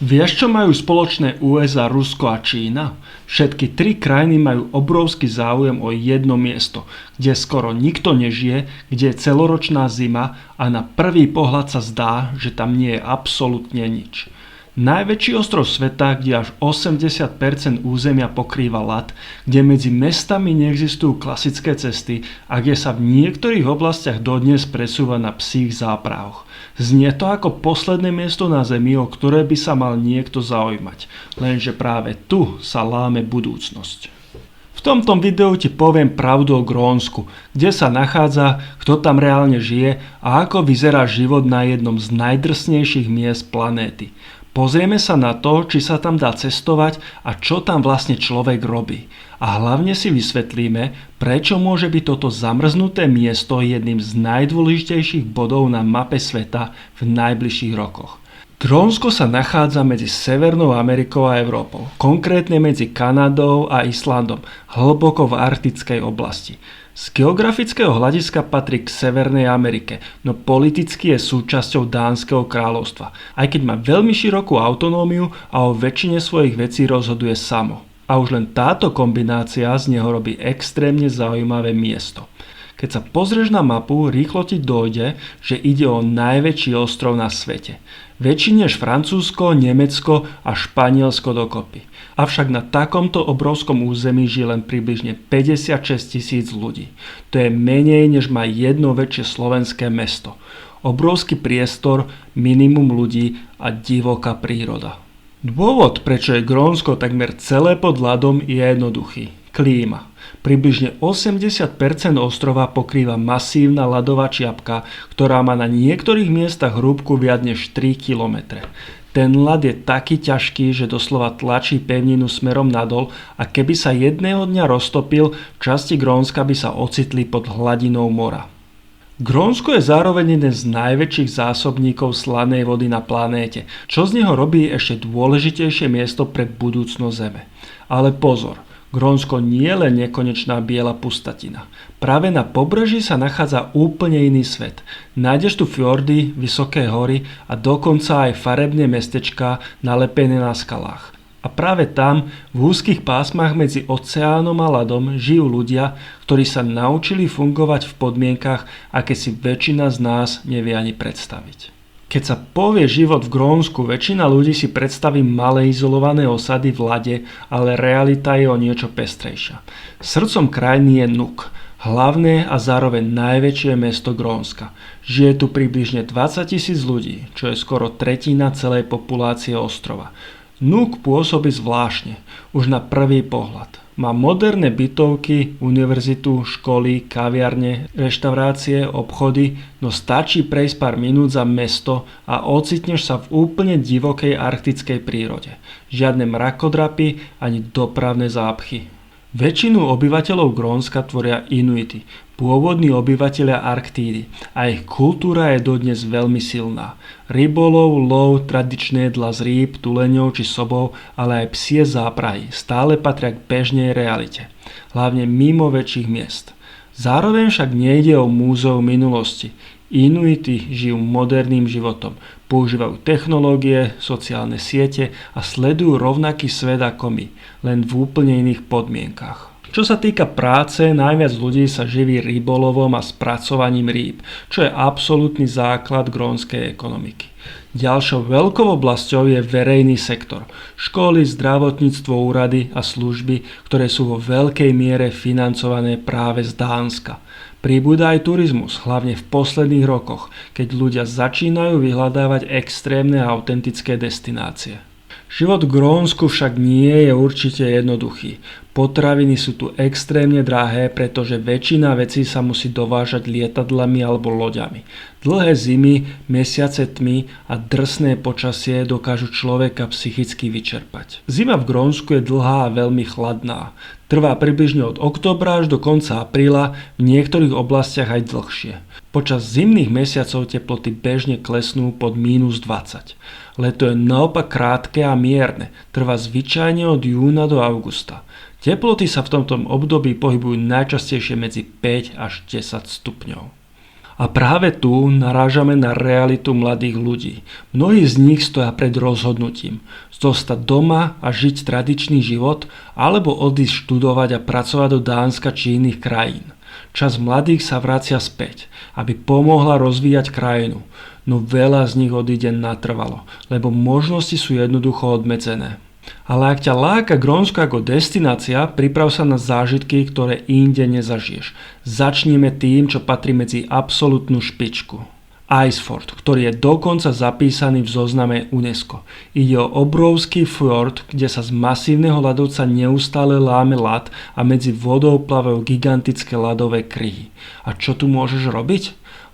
Vieš, čo majú spoločné USA, Rusko a Čína? Všetky tri krajiny majú obrovský záujem o jedno miesto, kde skoro nikto nežije, kde je celoročná zima a na prvý pohľad sa zdá, že tam nie je absolútne nič. Najväčší ostrov sveta, kde až 80% územia pokrýva ľad, kde medzi mestami neexistujú klasické cesty a kde sa v niektorých oblastiach dodnes presúva na psích zápravoch. Znie to ako posledné miesto na Zemi, o ktoré by sa mal niekto zaujímať, lenže práve tu sa láme budúcnosť. V tomto videu ti poviem pravdu o Grónsku, kde sa nachádza, kto tam reálne žije a ako vyzerá život na jednom z najdrsnejších miest planéty. Pozrieme sa na to, či sa tam dá cestovať a čo tam vlastne človek robí. A hlavne si vysvetlíme, prečo môže byť toto zamrznuté miesto jedným z najdôležitejších bodov na mape sveta v najbližších rokoch. Grónsko sa nachádza medzi Severnou Amerikou a Európou, konkrétne medzi Kanadou a Islandom, hlboko v arktickej oblasti. Z geografického hľadiska patrí k Severnej Amerike, no politicky je súčasťou Dánskeho kráľovstva, aj keď má veľmi širokú autonómiu a o väčšine svojich vecí rozhoduje samo. A už len táto kombinácia z neho robí extrémne zaujímavé miesto. Keď sa pozrieš na mapu, rýchlo ti dojde, že ide o najväčší ostrov na svete. Väčší než Francúzsko, Nemecko a Španielsko dokopy. Avšak na takomto obrovskom území žije len približne 56 000 ľudí. To je menej, než má jedno väčšie slovenské mesto. Obrovský priestor, minimum ľudí a divoká príroda. Dôvod, prečo je Grónsko takmer celé pod ľadom, je jednoduchý. Klíma. Približne 80% ostrova pokrýva masívna ľadová čiapka, ktorá má na niektorých miestach hrúbku viac než 3 km. Ten ľad je taký ťažký, že doslova tlačí pevninu smerom nadol a keby sa jedného dňa roztopil, časti Grónska by sa ocitli pod hladinou mora. Grónsko je zároveň jeden z najväčších zásobníkov slanej vody na planéte, čo z neho robí ešte dôležitejšie miesto pre budúcnosť Zeme. Ale pozor, Grónsko nie je len nekonečná biela pustatina. Práve na pobreží sa nachádza úplne iný svet. Nájdeš tu fjordy, vysoké hory a dokonca aj farebné mestečká nalepené na skalách. A práve tam, v úzkých pásmach medzi oceánom a ľadom, žijú ľudia, ktorí sa naučili fungovať v podmienkach, aké si väčšina z nás nevie ani predstaviť. Keď sa povie život v Grónsku, väčšina ľudí si predstaví malé izolované osady v ľade, ale realita je o niečo pestrejšia. Srdcom krajiny je Nuuk, hlavné a zároveň najväčšie mesto Grónska. Žije tu približne 20 000 ľudí, čo je skoro tretina celej populácie ostrova. Nuuk pôsobí zvláštne, už na prvý pohľad. Má moderné bytovky, univerzitu, školy, kaviarne, reštaurácie, obchody, no stačí prejsť pár minút za mesto a ocitneš sa v úplne divokej arktickej prírode. Žiadne mrakodrapy ani dopravné zápchy. Väčšinu obyvateľov Grónska tvoria Inuity, pôvodní obyvatelia Arktídy, a ich kultúra je dodnes veľmi silná. Rybolov, lov, tradičné jedlá z rýb, tuleňov či sobov, ale aj psie záprahy stále patria k bežnej realite, hlavne mimo väčších miest. Zároveň však nejde o múzeum minulosti. Inuity žijú moderným životom, používajú technológie, sociálne siete a sledujú rovnaký svet ako my, len v úplne iných podmienkach. Čo sa týka práce, najviac ľudí sa živí rybolovom a spracovaním rýb, čo je absolútny základ grónskej ekonomiky. Ďalšou veľkou oblasťou je verejný sektor. Školy, zdravotníctvo, úrady a služby, ktoré sú vo veľkej miere financované práve z Dánska. Pribúda aj turizmus, hlavne v posledných rokoch, keď ľudia začínajú vyhľadávať extrémne a autentické destinácie. Život v Grónsku však nie je určite jednoduchý. Potraviny sú tu extrémne drahé, pretože väčšina vecí sa musí dovážať lietadlami alebo loďami. Dlhé zimy, mesiace tmy a drsné počasie dokážu človeka psychicky vyčerpať. Zima v Grónsku je dlhá a veľmi chladná. Trvá približne od októbra až do konca apríla, v niektorých oblastiach aj dlhšie. Počas zimných mesiacov teploty bežne klesnú pod -20. Leto je naopak krátke a mierne, trvá zvyčajne od júna do augusta. Teploty sa v tomto období pohybujú najčastejšie medzi 5 až 10 stupňov. A práve tu narážame na realitu mladých ľudí. Mnohí z nich stoja pred rozhodnutím. Zostať doma a žiť tradičný život, alebo odísť študovať a pracovať do Dánska či iných krajín. Časť mladých sa vracia späť, aby pomohla rozvíjať krajinu. No veľa z nich odíde natrvalo, lebo možnosti sú jednoducho obmedzené. Ale ak ťa láka Grónsko ako destinácia, priprav sa na zážitky, ktoré inde nezažiješ. Začneme tým, čo patrí medzi absolútnu špičku. Icefjord, ktorý je dokonca zapísaný v zozname UNESCO. Ide o obrovský fjord, kde sa z masívneho ľadovca neustále láme ľad a medzi vodou plavajú gigantické ľadové kryhy. A čo tu môžeš robiť?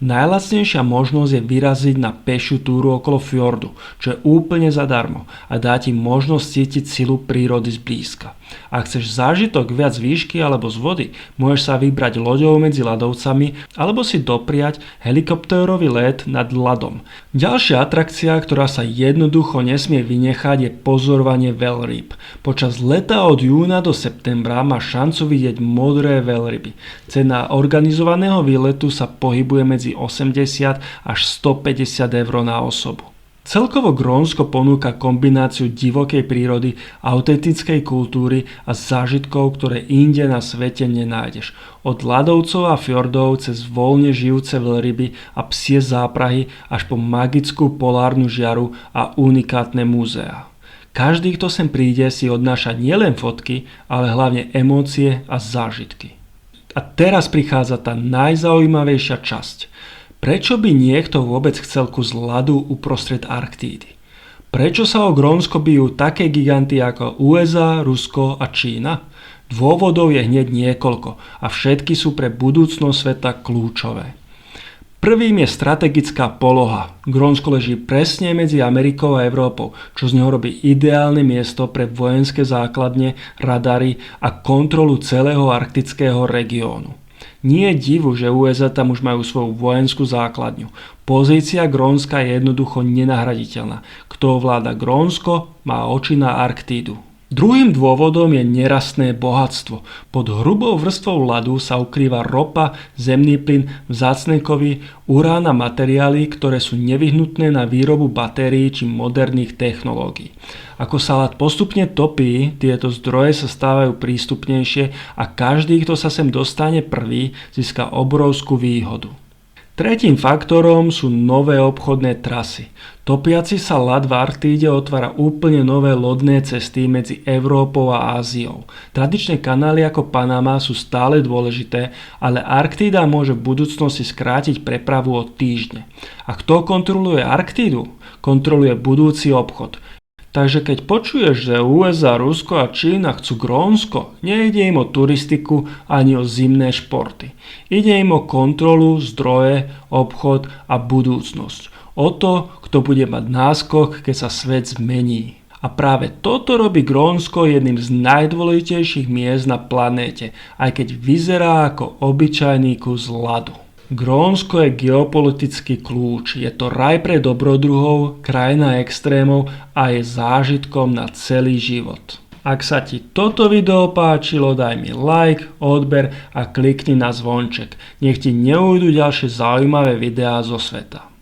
Najlacnejšia možnosť je vyraziť na pešiu túru okolo fjordu, čo je úplne zadarmo a dá ti možnosť cítiť silu prírody zblízka. Ak chceš zážitok viac z výšky alebo z vody, môžeš sa vybrať loďou medzi ľadovcami alebo si dopriať helikoptérový let nad ľadom. Ďalšia atrakcia, ktorá sa jednoducho nesmie vynechať, je pozorovanie veľrýb. Počas leta od júna do septembra máš šancu vidieť modré veľryby. Cena organizovaného výletu sa pohybuje medzi 80 až 150 eur na osobu. Celkovo Grónsko ponúka kombináciu divokej prírody, autentickej kultúry a zážitkov, ktoré inde na svete nenájdeš. Od ľadovcov a fjordov cez voľne žijúce veľryby a psie záprahy až po magickú polárnu žiaru a unikátne múzeá. Každý, kto sem príde, si odnáša nielen fotky, ale hlavne emócie a zážitky. A teraz prichádza tá najzaujímavejšia časť. Prečo by niekto vôbec chcel kus ľadu uprostred Arktídy? Prečo sa o Grónsko bijú také giganty ako USA, Rusko a Čína? Dôvodov je hneď niekoľko a všetky sú pre budúcnosť sveta kľúčové. Prvým je strategická poloha. Grónsko leží presne medzi Amerikou a Európou, čo z neho robí ideálne miesto pre vojenské základne, radary a kontrolu celého arktického regiónu. Nie je divu, že USA tam už majú svoju vojenskú základňu. Pozícia Grónska je jednoducho nenahraditeľná. Kto ovláda Grónsko, má oči na Arktídu. Druhým dôvodom je nerastné bohatstvo. Pod hrubou vrstvou ľadu sa ukrýva ropa, zemný plyn, vzácne kovy, urán a materiály, ktoré sú nevyhnutné na výrobu batérií či moderných technológií. Ako sa ľad postupne topí, tieto zdroje sa stávajú prístupnejšie a každý, kto sa sem dostane prvý, získa obrovskú výhodu. Tretím faktorom sú nové obchodné trasy. Topiaci sa ľad v Arktíde otvára úplne nové lodné cesty medzi Európou a Áziou. Tradičné kanály ako Panama sú stále dôležité, ale Arktída môže v budúcnosti skrátiť prepravu o týždne. A kto kontroluje Arktídu? Kontroluje budúci obchod. Takže keď počuješ, že USA, Rusko a Čína chcú Grónsko, nejde im o turistiku ani o zimné športy. Ide im o kontrolu, zdroje, obchod a budúcnosť. O to, kto bude mať náskok, keď sa svet zmení. A práve toto robí Grónsko jedným z najdôležitejších miest na planéte, aj keď vyzerá ako obyčajný kus ľadu. Grónsko je geopolitický kľúč, je to raj pre dobrodruhov, krajina extrémov a je zážitkom na celý život. Ak sa ti toto video páčilo, daj mi like, odber a klikni na zvonček. Nech ti neujdu ďalšie zaujímavé videá zo sveta.